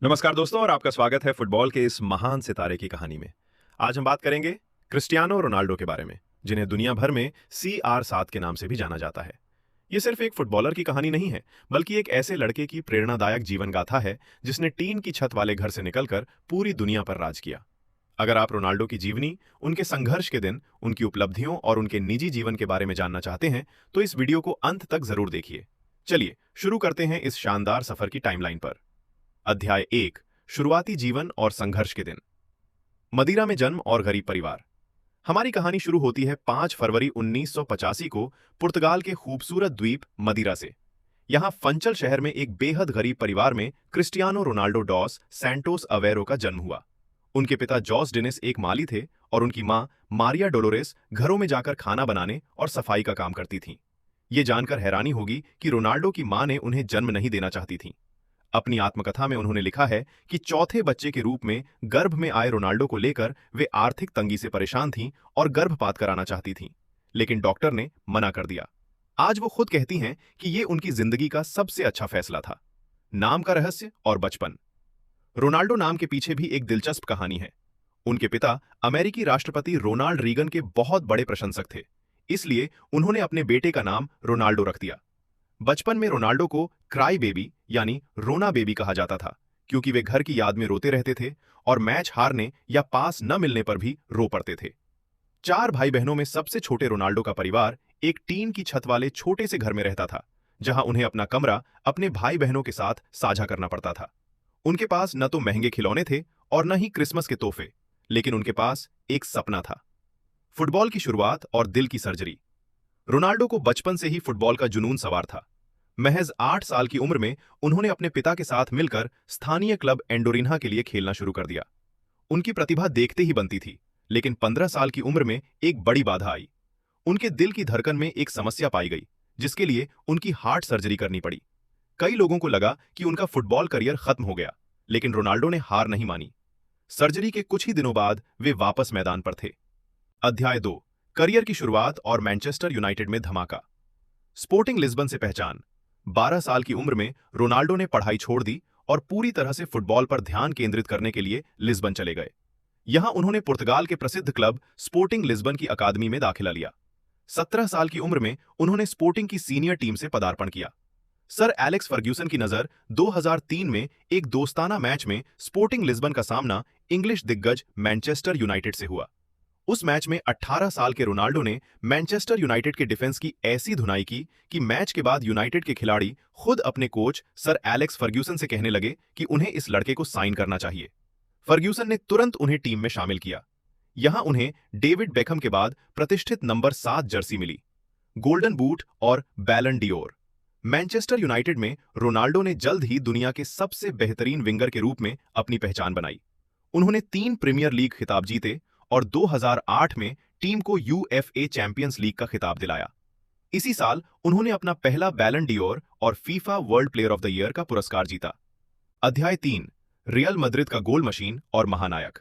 नमस्कार दोस्तों और आपका स्वागत है फुटबॉल के इस महान सितारे की कहानी में। आज हम बात करेंगे क्रिस्टियानो रोनाल्डो के बारे में, जिन्हें दुनिया भर में CR7 के नाम से भी जाना जाता है। ये सिर्फ एक फुटबॉलर की कहानी नहीं है, बल्कि एक ऐसे लड़के की प्रेरणादायक जीवन गाथा है जिसने टीन की छत वाले घर से निकलकर पूरी दुनिया पर राज किया। अगर आप रोनाल्डो की जीवनी, उनके संघर्ष के दिन, उनकी उपलब्धियों और उनके निजी जीवन के बारे में जानना चाहते हैं तो इस वीडियो को अंत तक जरूर देखिए। चलिए शुरू करते हैं इस शानदार सफर की टाइमलाइन पर। अध्याय 1, शुरुआती जीवन और संघर्ष के दिन। मदिरा में जन्म और गरीब परिवार। हमारी कहानी शुरू होती है 5 फरवरी 1985 को पुर्तगाल के खूबसूरत द्वीप मदिरा से। यहां फंचल शहर में एक बेहद गरीब परिवार में Cristiano Ronaldo dos Santos Aveiro का जन्म हुआ। उनके पिता जॉस डिनिस एक माली थे और उनकी मां मारिया डोलोरेस घरों में जाकर खाना बनाने और सफाई का काम करती थीं। ये जानकर हैरानी होगी कि रोनाल्डो की मां ने उन्हें जन्म नहीं देना चाहती थीं। अपनी आत्मकथा में उन्होंने लिखा है कि चौथे बच्चे के रूप में गर्भ में आए रोनाल्डो को लेकर वे आर्थिक तंगी से परेशान थीं और गर्भपात कराना चाहती थीं, लेकिन डॉक्टर ने मना कर दिया। आज वो खुद कहती हैं कि ये उनकी जिंदगी का सबसे अच्छा फैसला था। नाम का रहस्य और बचपन। रोनाल्डो नाम के पीछे भी एक दिलचस्प कहानी है। उनके पिता अमेरिकी राष्ट्रपति रोनाल्ड रीगन के बहुत बड़े प्रशंसक थे, इसलिए उन्होंने अपने बेटे का नाम रोनाल्डो रख दिया। बचपन में रोनाल्डो को क्राई बेबी यानी रोना बेबी कहा जाता था, क्योंकि वे घर की याद में रोते रहते थे और मैच हारने या पास न मिलने पर भी रो पड़ते थे। 4 भाई बहनों में सबसे छोटे रोनाल्डो का परिवार एक टीन की छत वाले छोटे से घर में रहता था, जहां उन्हें अपना कमरा अपने भाई बहनों के साथ साझा करना पड़ता था। उनके पास न तो महंगे खिलौने थे और न ही क्रिसमस के तोहफे, लेकिन उनके पास एक सपना था। फुटबॉल की शुरुआत और दिल की सर्जरी। रोनाल्डो को बचपन से ही फुटबॉल का जुनून सवार था। महज 8 साल की उम्र में उन्होंने अपने पिता के साथ मिलकर स्थानीय क्लब एंडोरिन्हा के लिए खेलना शुरू कर दिया। उनकी प्रतिभा देखते ही बनती थी, लेकिन 15 साल की उम्र में एक बड़ी बाधा आई। उनके दिल की धड़कन में एक समस्या पाई गई, जिसके लिए उनकी हार्ट सर्जरी करनी पड़ी। कई लोगों को लगा कि उनका फुटबॉल करियर खत्म हो गया, लेकिन रोनाल्डो ने हार नहीं मानी। सर्जरी के कुछ ही दिनों बाद वे वापस मैदान पर थे। अध्याय 2, करियर की शुरुआत और मैनचेस्टर यूनाइटेड में धमाका। स्पोर्टिंग लिस्बन से पहचान। 12 साल की उम्र में रोनाल्डो ने पढ़ाई छोड़ दी और पूरी तरह से फुटबॉल पर ध्यान केंद्रित करने के लिए लिस्बन चले गए। यहां उन्होंने पुर्तगाल के प्रसिद्ध क्लब स्पोर्टिंग लिस्बन की अकादमी में दाखिला लिया। 17 साल की उम्र में उन्होंने स्पोर्टिंग की सीनियर टीम से पदार्पण किया। सर एलेक्स फर्ग्यूसन की नजर 2003 में एक दोस्ताना मैच में स्पोर्टिंग लिस्बन का सामना इंग्लिश दिग्गज मैनचेस्टर यूनाइटेड से हुआ। उस मैच में 18 साल के रोनाल्डो ने मैनचेस्टर यूनाइटेड के डिफेंस की ऐसी धुनाई की कि मैच के बाद यूनाइटेड के खिलाड़ी खुद अपने कोच सर एलेक्स फर्ग्यूसन से कहने लगे कि उन्हें इस लड़के को साइन करना चाहिए। फर्ग्यूसन ने तुरंत उन्हें टीम में शामिल किया। यहां उन्हें डेविड बेकहम के बाद प्रतिष्ठित नंबर 7 जर्सी मिली, गोल्डन बूट और बैलन डियोर। मैनचेस्टर यूनाइटेड में रोनाल्डो ने जल्द ही दुनिया के सबसे बेहतरीन विंगर के रूप में अपनी पहचान बनाई। उन्होंने 3 प्रीमियर लीग खिताब जीते और 2008 में टीम को UEFA चैंपियंस लीग का खिताब दिलाया। इसी साल उन्होंने अपना पहला बैलन डियोर और FIFA world player of the year का पुरस्कार जीता। अध्याय 3, रियल मैड्रिड का गोल मशीन और महानायक।